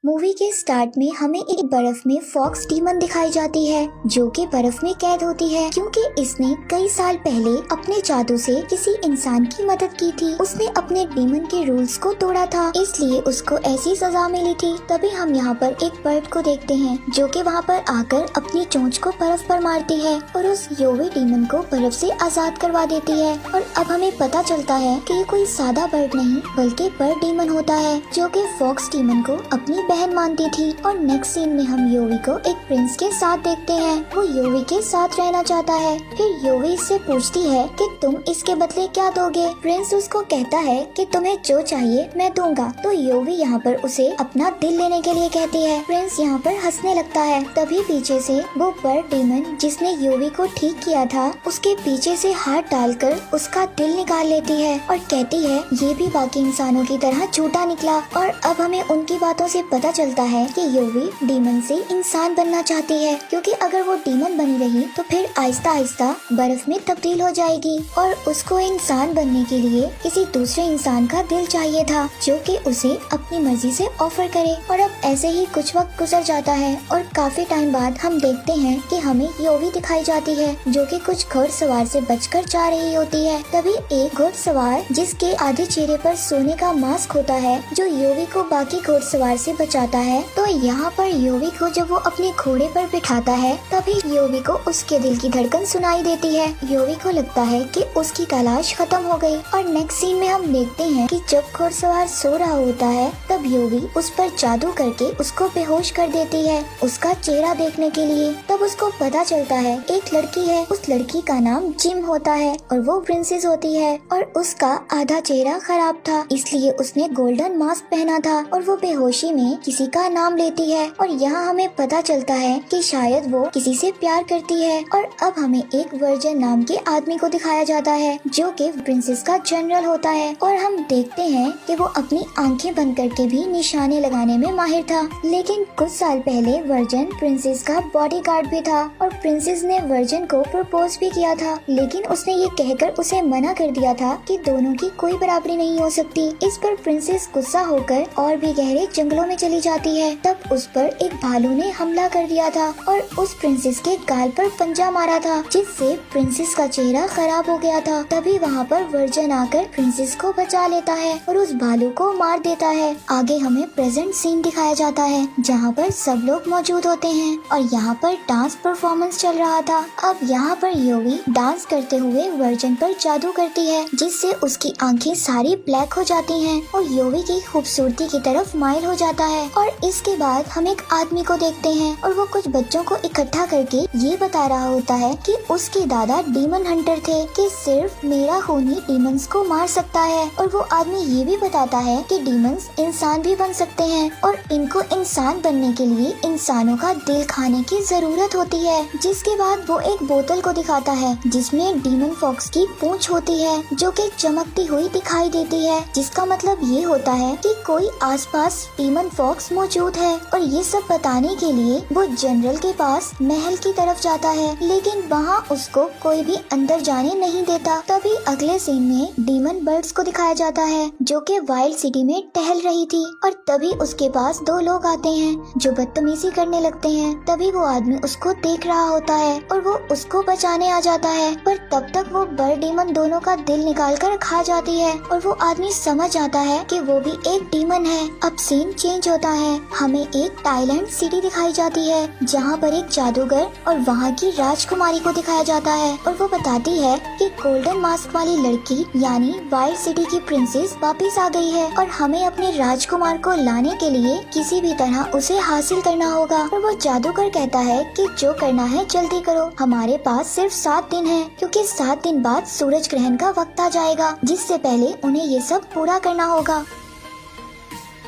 Movie के start में हमें एक बर्फ में फॉक्स डीमन दिखाई जाती है जो कि बर्फ में कैद होती है क्योंकि इसने कई साल पहले अपने जादू से किसी इंसान की मदद की थी। उसने अपने डीमन के रूल्स को तोड़ा था, इसलिए उसको ऐसी सजा मिली थी। तभी हम यहाँ पर एक बर्ड को देखते हैं जो कि वहाँ पर आकर अपनी चोंच को बर्फ पर मारती है और उस योवी डीमन को बर्फ से आजाद करवा देती है। और अब हमें पता चलता है कि ये कोई सादा बर्ड नहीं बल्कि बर्ड डीमन होता है जो कि फॉक्स डीमन को अपनी बहन मानती थी। और नेक्स्ट सीन में हम योवी को एक प्रिंस के साथ देखते हैं। वो योवी के साथ रहना चाहता है। फिर योवी इससे पूछती है कि तुम इसके बदले क्या दोगे। प्रिंस उसको कहता है कि तुम्हें जो चाहिए मैं दूंगा। तो योवी यहाँ पर उसे अपना दिल लेने के लिए कहती है। प्रिंस यहाँ पर हंसने लगता है। तभी पीछे से वो बर्ड डीमन जिसने योवी को ठीक किया था उसके पीछे से हाथ डालकर उसका दिल निकाल लेती है और कहती है ये भी बाकी इंसानों की तरह झूठा निकला। और अब हमें उनकी बातों से पता चलता है कि योवी डीमन से इंसान बनना चाहती है क्योंकि अगर वो डीमन बनी रही तो फिर आहिस्ता आहिस्ता बर्फ में तब्दील हो जाएगी और उसको इंसान बनने के लिए किसी दूसरे इंसान का दिल चाहिए था जो कि उसे अपनी मर्जी से ऑफर करे। और अब ऐसे ही कुछ वक्त गुजर जाता है और काफी टाइम बाद हम देखते हैं कि हमें योवी दिखाई जाती है जो कि कुछ घुड़सवार से बचकर जा रही होती है। तभी एक घुड़सवार जिसके आधे चेहरे पर सोने का मास्क होता है जो योवी को बाकी घुड़सवार से बचाता है। तो यहाँ पर योवी को जब वो अपने घोड़े पर बिठाता है तभी योवी को उसके दिल की धड़कन सुनाई देती है। योवी को लगता है कि उसकी तलाश खत्म हो गई। और नेक्स्ट सीन में हम देखते हैं कि जब घुड़सवार सो रहा होता है तब योवी उस पर जादू करके उसको बेहोश कर देती है उसका चेहरा देखने के लिए। तब उसको पता चलता है एक लड़की है, उस लड़की का नाम जिम होता है और वो प्रिंसेस होती है और उसका आधा चेहरा खराब था इसलिए उसने गोल्डन मास्क पहना था और वो बेहोशी में किसी का नाम लेती है। और यहाँ हमें पता चलता है कि शायद वो किसी से प्यार करती है। और अब हमें एक वर्जन नाम के आदमी को दिखाया जाता है जो कि प्रिंसेस का जनरल होता है और हम देखते हैं कि वो अपनी आंखें बंद करके भी निशाने लगाने में माहिर था। लेकिन कुछ साल पहले वर्जन प्रिंसेस का बॉडीगार्ड भी था और प्रिंसेस ने वर्जन को प्रपोज भी किया था लेकिन उसने ये कहकर उसे मना कर दिया था कि दोनों की कोई बराबरी नहीं हो सकती। इस पर प्रिंसेस गुस्सा होकर और भी गहरे जंगलों में चली जाती है। तब उस पर एक भालू ने हमला कर दिया था और उस प्रिंसेस के गाल पर पंजा मारा था जिससे प्रिंसेस का चेहरा खराब हो गया था। तभी वहाँ पर वर्जन आकर प्रिंसेस को बचा लेता है और उस भालू को मार देता है। आगे हमें प्रेजेंट सीन दिखाया जाता है जहाँ पर सब लोग मौजूद होते हैं और यहाँ पर डांस परफॉर्मेंस चल रहा था। अब यहाँ पर योवी डांस करते हुए वर्जन पर जादू करती है जिससे उसकी आंखें सारी ब्लैक हो जाती हैं और योवी की खूबसूरती की तरफ माइल हो जाता है। और इसके बाद हम एक आदमी को देखते हैं और वो कुछ बच्चों को इकट्ठा करके ये बता रहा होता है कि उसके दादा डीमन हंटर थे कि सिर्फ मेरा खून ही डीमंस को मार सकता है। और वो आदमी ये भी बताता है कि डीमंस इंसान भी बन सकते हैं और इनको इंसान बनने के लिए इंसानों का दिल खाने की जरूरत होती है। जिसके बाद वो एक बोतल को दिखाता है जिसमें डीमन फॉक्स की पूंछ होती है जो कि चमकती हुई दिखाई देती है जिसका मतलब ये होता है कि कोई आसपास डीमन फॉक्स मौजूद है। और ये सब बताने के लिए वो जनरल के पास महल की तरफ जाता है लेकिन वहाँ उसको कोई भी अंदर जाने नहीं देता। तभी अगले सीन में डीमन बर्ड्स को दिखाया जाता है जो कि वाइल्ड सिटी में टहल रही थी और तभी उसके पास दो लोग आते हैं जो बदतमीजी करने लगते हैं। तभी वो आदमी उसको देख रहा होता है और वो उसको बचाने आ जाता है पर तब तक वो बर्ड डीमन दोनों का दिल निकाल कर खा जाती है और वो आदमी समझ आता है कि वो भी एक डीमन है। अब सीन चेंज होता है, हमें एक थाईलैंड सिटी दिखाई जाती है जहाँ पर एक जादूगर और वहाँ की राजकुमारी को दिखाया जाता है और वो बताती है कि गोल्डन मास्क वाली लड़की यानी वाइल्ड सिटी की प्रिंसेस वापस आ गई है और हमें अपने राजकुमार को लाने के लिए किसी भी तरह उसे हासिल करना होगा। और वो जादूगर कहता है कि जो करना है जल्दी करो, हमारे पास सिर्फ 7 दिन है क्योंकि 7 दिन बाद सूरज ग्रहण का वक्त आ जाएगा जिससे पहले उन्हें ये सब पूरा करना होगा।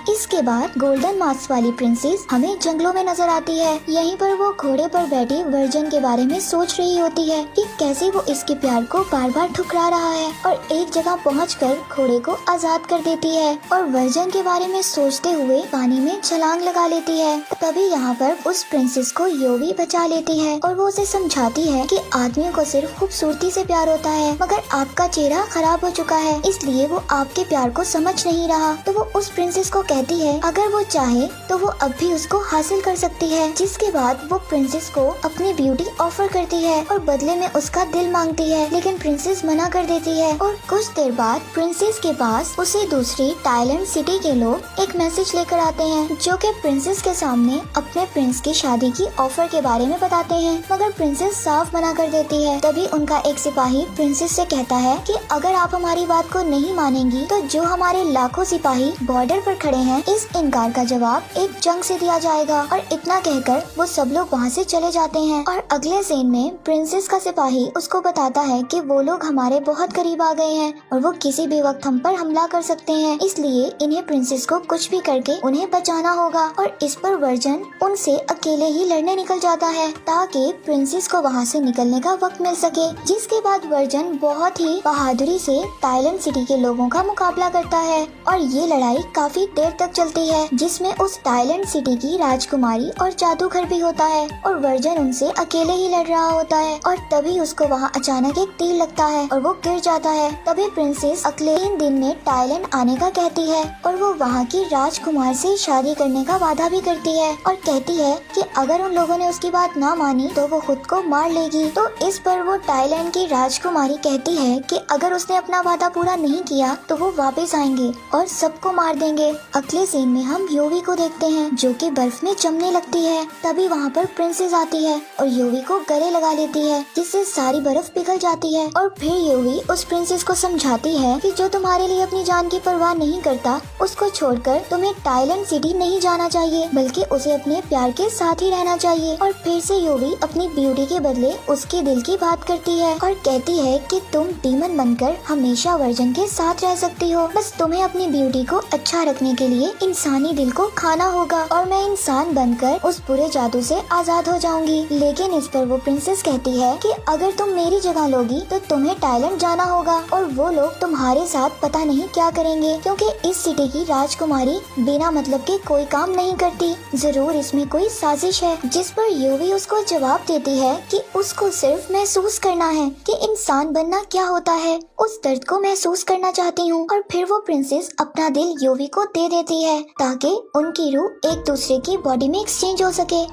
इसके बाद गोल्डन मास्क वाली प्रिंसेस हमें जंगलों में नजर आती है। यहीं पर वो घोड़े पर बैठी वर्जन के बारे में सोच रही होती है कि कैसे वो इसके प्यार को बार बार ठुकरा रहा है और एक जगह पहुंचकर घोड़े को आजाद कर देती है और वर्जन के बारे में सोचते हुए पानी में छलांग लगा लेती है। तभी यहाँ पर उस प्रिंसेस को योवी बचा लेती है और वो उसे समझाती है कि आदमियों को सिर्फ खूबसूरती से प्यार होता है मगर आपका चेहरा खराब हो चुका है इसलिए वो आपके प्यार को समझ नहीं रहा। तो वो उस प्रिंसेस को कहती है अगर वो चाहे तो वो अब भी उसको हासिल कर सकती है। जिसके बाद वो प्रिंसेस को अपनी ब्यूटी ऑफर करती है और बदले में उसका दिल मांगती है, लेकिन प्रिंसेस मना कर देती है। और कुछ देर बाद प्रिंसेस के पास उसे दूसरी टाइलैंड सिटी के लोग एक मैसेज लेकर आते हैं, जो कि प्रिंसेस के सामने अपने प्रिंस की शादी की ऑफर के बारे में बताते हैं, मगर प्रिंसेस साफ मना कर देती है। तभी उनका एक सिपाही प्रिंसेस से कहता है कि अगर आप हमारी बात को नहीं मानेंगी तो जो हमारे लाखों सिपाही बॉर्डर पर खड़े हैं, इस इनकार का जवाब एक जंग से दिया जाएगा। और इतना कहकर वो सब लोग वहाँ से चले जाते हैं। और अगले सीन में प्रिंसेस का सिपाही उसको बताता है कि वो लोग हमारे बहुत करीब आ गए हैं और वो किसी भी वक्त हम पर हमला कर सकते हैं, इसलिए इन्हें प्रिंसेस को कुछ भी करके उन्हें बचाना होगा। और इस पर वर्जन उनसे अकेले ही लड़ने निकल जाता है ताकि प्रिंसेस को वहाँ से निकलने का वक्त मिल सके। जिसके बाद वर्जन बहुत ही बहादुरी से टाइलैंड सिटी के लोगों का मुकाबला करता है और ये लड़ाई काफी देर तक चलती है, जिसमें उस टाइलैंड सिटी की राजकुमारी और जादूगर भी होता है और वर्जन उनसे अकेले ही लड़ रहा होता है। और तभी उसको वहाँ अचानक एक तीर लगता है और वो गिर जाता है। तभी प्रिंसेस अगले 3 दिन में टाइलैंड आने का कहती है और वो वहाँ की राजकुमार से शादी करने का वादा भी करती है और कहती है कि अगर उन लोगों ने उसकी बात ना मानी तो वो खुद को मार लेगी। तो इस पर वो टाइलैंड की राजकुमारी कहती है कि अगर उसने अपना वादा पूरा नहीं किया तो वो वापस आएंगे और सबको मार देंगे। अगले सीन में हम योवी को देखते हैं जो कि बर्फ में जमने लगती है। तभी वहाँ पर प्रिंसेस आती है और योवी को गले लगा लेती है, जिससे सारी बर्फ पिघल जाती है। और फिर योवी उस प्रिंसेस को समझाती है कि जो तुम्हारे लिए अपनी जान की परवाह नहीं करता उसको छोड़कर तुम्हें टाइलैंड सिटी नहीं जाना चाहिए, बल्कि उसे अपने प्यार के साथ ही रहना चाहिए। और फिर से योवी अपनी ब्यूटी के बदले उसके दिल की बात करती है और कहती है कि तुम डीमन बनकर हमेशा वर्जन के साथ रह सकती हो, बस तुम्हें अपनी ब्यूटी को अच्छा रखने के लिए इंसानी दिल को खाना होगा और मैं इंसान बनकर उस बुरे जादू से आजाद हो जाऊंगी। लेकिन इस पर वो प्रिंसेस कहती है कि अगर तुम मेरी जगह लोगी तो तुम्हें टाइलैंड जाना होगा और वो लोग तुम्हारे साथ पता नहीं क्या करेंगे, क्योंकि इस सिटी की राजकुमारी बिना मतलब के कोई काम नहीं करती, जरूर इसमें कोई साजिश है। जिस पर योवी उसको जवाब देती है कि उसको सिर्फ महसूस करना है कि इंसान बनना क्या होता है, उस दर्द को महसूस करना चाहती हूँ। और फिर वो प्रिंसेस अपना दिल योवी को दे देती है ताकि उनकी रूह एक दूसरे की बॉडी में एक्सचेंज हो सके।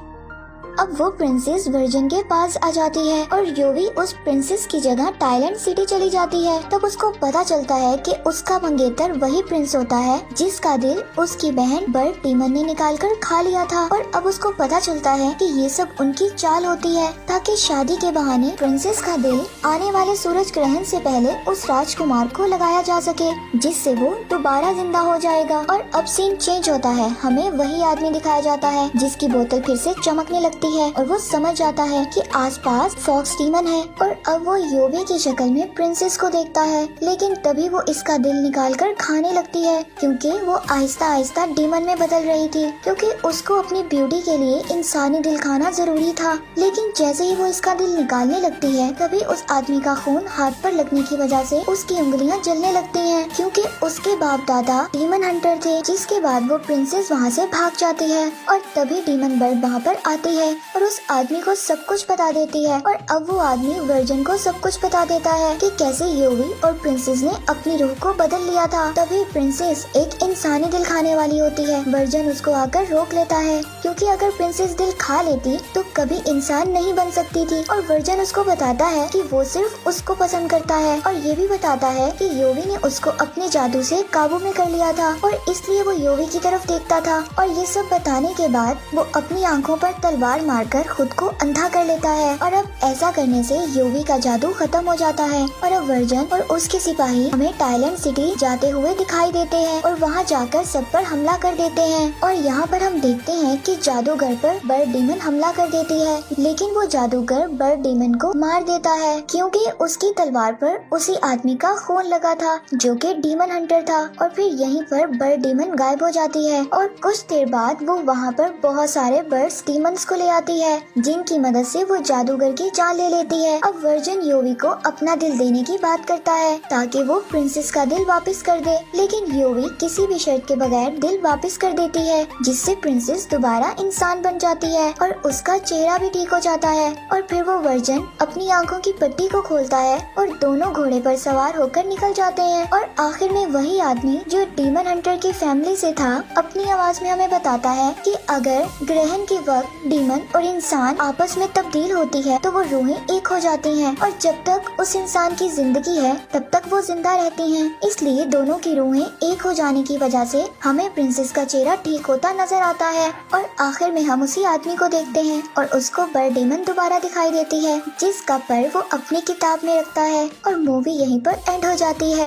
अब वो प्रिंसेस वर्जन के पास आ जाती है और योवी उस प्रिंसेस की जगह टाइलैंड सिटी चली जाती है। तब उसको पता चलता है कि उसका मंगेतर वही प्रिंस होता है जिसका दिल उसकी बहन बर्ड डीमन ने निकाल कर खा लिया था। और अब उसको पता चलता है कि ये सब उनकी चाल होती है ताकि शादी के बहाने प्रिंसेस का दिल आने वाले सूरज ग्रहण से पहले उस राजकुमार को लगाया जा सके, जिससे वो दोबारा जिंदा हो जाएगा। और अब सीन चेंज होता है, हमें वही आदमी दिखाया जाता है जिसकी बोतल फिर से चमकने लगती है और वो समझ जाता है कि आसपास फॉक्स डीमन है। और अब वो योवी की शक्ल में प्रिंसेस को देखता है, लेकिन तभी वो इसका दिल निकालकर खाने लगती है क्योंकि वो आहिस्ता आहिस्ता डीमन में बदल रही थी, क्योंकि उसको अपनी ब्यूटी के लिए इंसानी दिल खाना जरूरी था। लेकिन जैसे ही वो इसका दिल निकालने लगती है तभी उस आदमी का खून हाथ पर लगने की वजह से उसकी उंगलियां जलने लगती हैं, क्योंकि उसके बाप दादा डीमन हंटर थे। जिसके बाद वो प्रिंसेस वहाँ से भाग जाती है और तभी डीमन बर्ड वहाँ पर आती है और उस आदमी को सब कुछ बता देती है। और अब वो आदमी वर्जन को सब कुछ बता देता है कि कैसे योवी और प्रिंसेस ने अपनी रूह को बदल लिया था। तभी प्रिंसेस एक इंसानी दिल खाने वाली होती है। वर्जन उसको आकर रोक लेता है क्योंकि अगर प्रिंसेस दिल खा लेती तो कभी इंसान नहीं बन सकती थी। और वर्जन उसको बताता है कि वो सिर्फ उसको पसंद करता है और ये भी बताता है कि योवी ने उसको अपने जादू से काबू में कर लिया था और इसलिए वो योवी की तरफ देखता था। और ये सब बताने के बाद वो अपनी आंखों पर तलवार मारकर खुद को अंधा कर लेता है। और अब ऐसा करने से योवी का जादू खत्म हो जाता है। और अब वर्जन और उसके सिपाही हमें टाइलैंड सिटी जाते हुए दिखाई देते हैं और वहाँ जाकर सब पर हमला कर देते हैं। और यहाँ पर हम देखते हैं कि जादूगर पर बर्ड डीमन हमला कर देती है, लेकिन वो जादूगर बर्ड डीमन को मार देता है क्योंकि उसकी तलवार पर उसी आदमी का खून लगा था जो कि डीमन हंटर था। और फिर यहीं पर बर्ड डीमन गायब हो जाती है और कुछ देर बाद वो वहाँ पर बहुत सारे बर्ड्स डीमंस को ले आती है, जिनकी मदद से वो जादूगर की जान ले लेती है। अब वर्जन योवी को अपना दिल देने की बात करता है ताकि वो प्रिंसेस का दिल वापस कर दे, लेकिन योवी किसी भी शर्त के बगैर दिल वापस कर देती है, जिससे प्रिंसेस दोबारा इंसान बन जाती है और उसका चेहरा भी ठीक हो जाता है। और फिर वो वर्जन अपनी आंखों की पट्टी को खोलता है और दोनों घोड़े पर सवार होकर निकल जाते हैं। और आखिर में वही आदमी जो डीमन हंटर की फैमिली से था अपनी आवाज में हमें बताता है कि अगर ग्रहण के वक्त डीमन और इंसान आपस में तब्दील होती है तो वो रूहें एक हो जाती हैं और जब तक उस इंसान की जिंदगी है तब तक वो जिंदा रहती हैं। इसलिए दोनों की रूहें एक हो जाने की वजह से हमें प्रिंसेस का चेहरा ठीक होता नजर आता है और आखिर में हम उसी आदमी को देखते हैं और उसको बर डेमन दोबारा दिखाई देती है, जिसका पर वो अपनी किताब में रखता है और मूवी यहीं पर एंड हो जाती है।